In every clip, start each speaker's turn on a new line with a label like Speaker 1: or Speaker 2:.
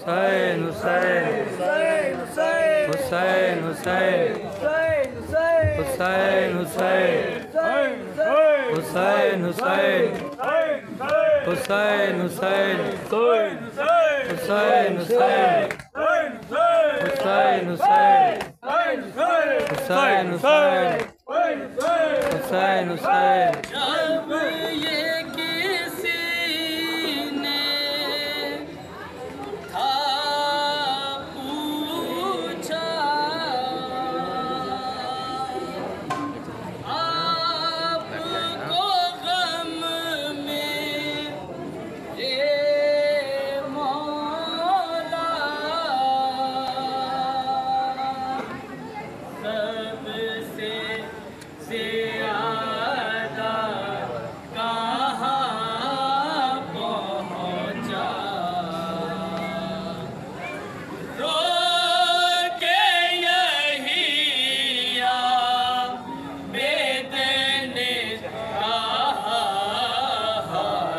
Speaker 1: हुसैन हुसैन हुसैन हुसैन हुसैन हुसैन हुसैन हुसैन हुसैन हुसैन हुसैन हुसैन हुसैन हुसैन हुसैन हुसैन।
Speaker 2: जब ये किसी ने था पूछा आपको गम में ये मौला सबसे ज़्यादा कहाँ पहुँचा रो के यही बेदने कहा हाय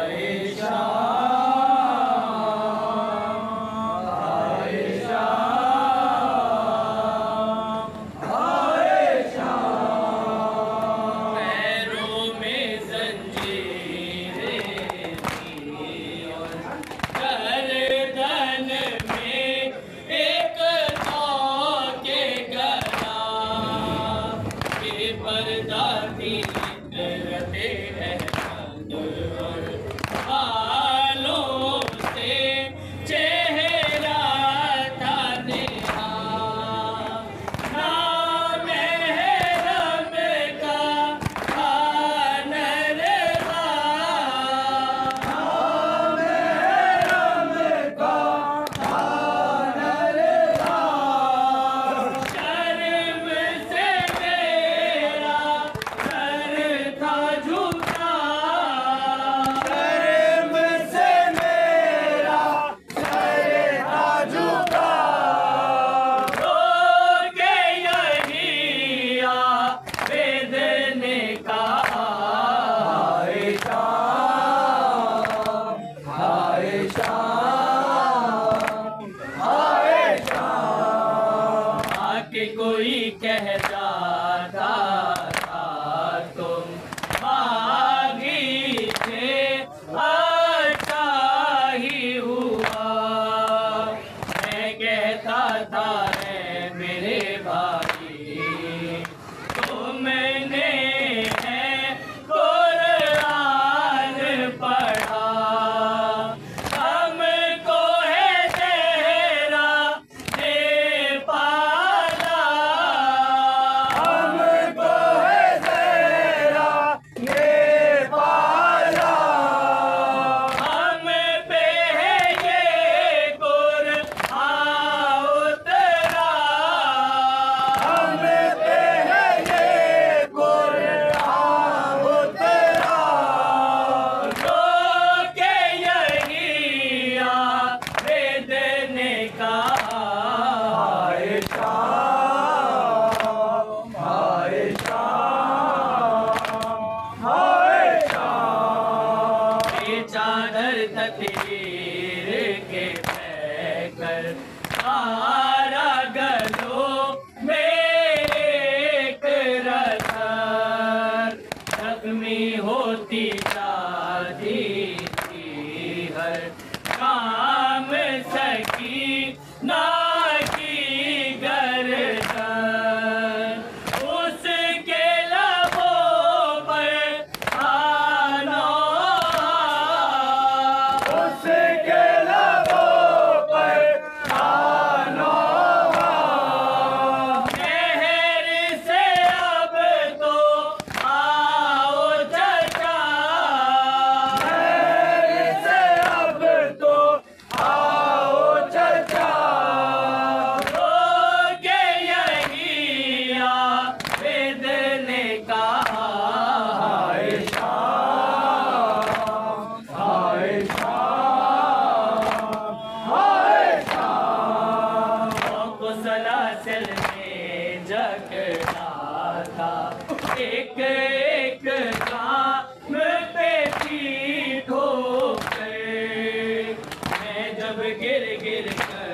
Speaker 2: पैरों में जंजीरें थी और गर्दन में एक के गला के पर्दा थी रहते अहमद और बालों से चेहरा था नेहा ना महरम का शर्म से मेरा सर था झुका रो के यही बेदने कहा आके कोई कह जाता था तुम भागी थे अच्छा ही हुआ मैं कहता था है मेरे भाई तुमने है कुरान पढ़ा हमको है तेरा ये पाला हम पे है ये कुरान उतरा रो के यही बेदने कहा ये चादर तकदीर के पैकर आरा गलों में एक रसर जख्मी होती जाती थी हर काम सकी ना की गर्दन उसके लबों पर आना मेहर से अब तो आओ चचा रो के यही बेदने कहा को सलासिल में जकड़ा था एक एक काम पे थी ठोकर मैं जब गिर गिर कर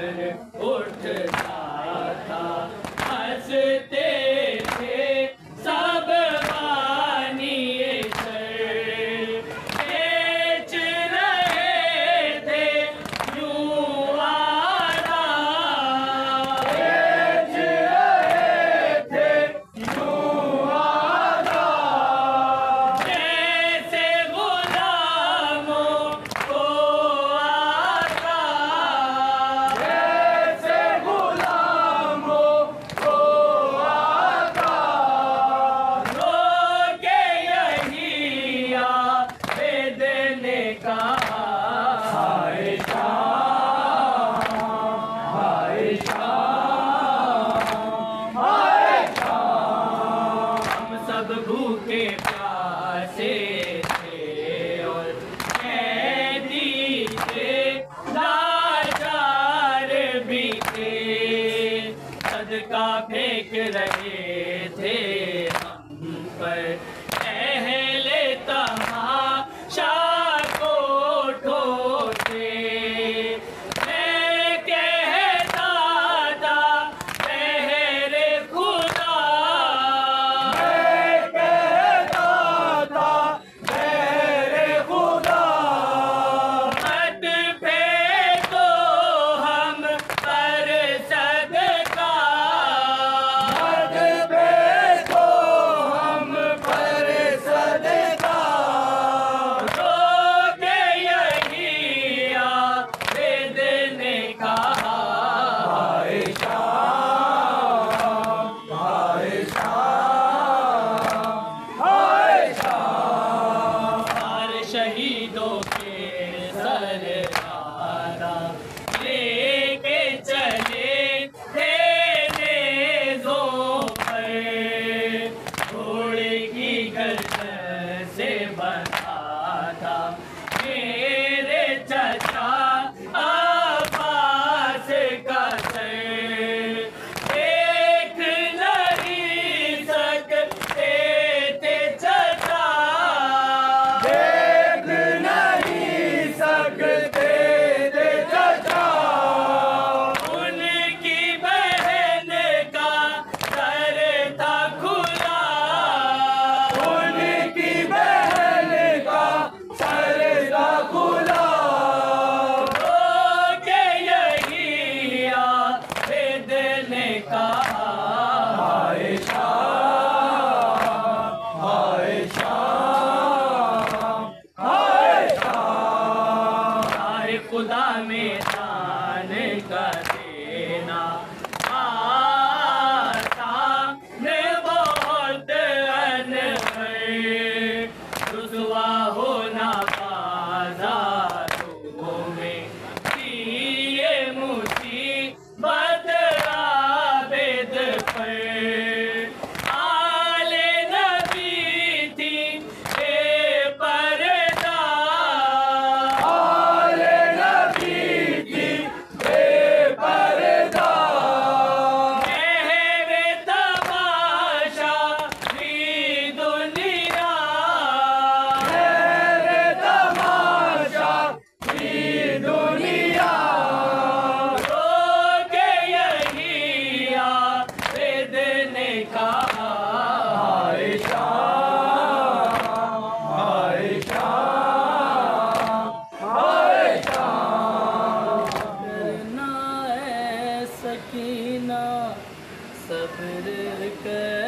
Speaker 2: सदका फेंक रहे थे हम पर अहले तमाशा को ठोके। मैं कहता था पहरे खुदा,
Speaker 3: मैं कहता था पहरे खुदा,
Speaker 2: मत फेंको हम पर सदका,
Speaker 3: मत फेंको हम पर सदका।
Speaker 2: रोके यही आबिद ने कहा,
Speaker 3: हाय शाम, हाय शाम, हाय शाम।
Speaker 2: हर शहीदों के सरदारा लेके चले थे नेज़ों पर, घोड़े की गर्दन से बंधा था मेरे चचा अब्बास का सर। देख नहीं सकते थे चचा,
Speaker 3: देख नहीं सकते थे चचा,
Speaker 2: उनकी बहन का सर था खुला,
Speaker 3: उनकी बहन का सर था खुला।
Speaker 2: रोके यही आबिद ने कहा,
Speaker 3: हाय शाम, हाय शाम, हाय शाम।
Speaker 2: हाय खुदा में दान का देना आसान बहुत अनवर, रुसवा होना बाजारों में ये मुसीबत आबिद पर। आले नबी थी बेपर्दा,
Speaker 3: आले नबी की बेपर्दा,
Speaker 2: मेरे तमाशा भी दुनिया,
Speaker 3: मेरे तमाशा की दुनिया।
Speaker 2: रोके यही आबिद ने कहा,
Speaker 3: हाय शाम, हाय शाम, हाय शाम।
Speaker 2: करना है सकीना सब्र कर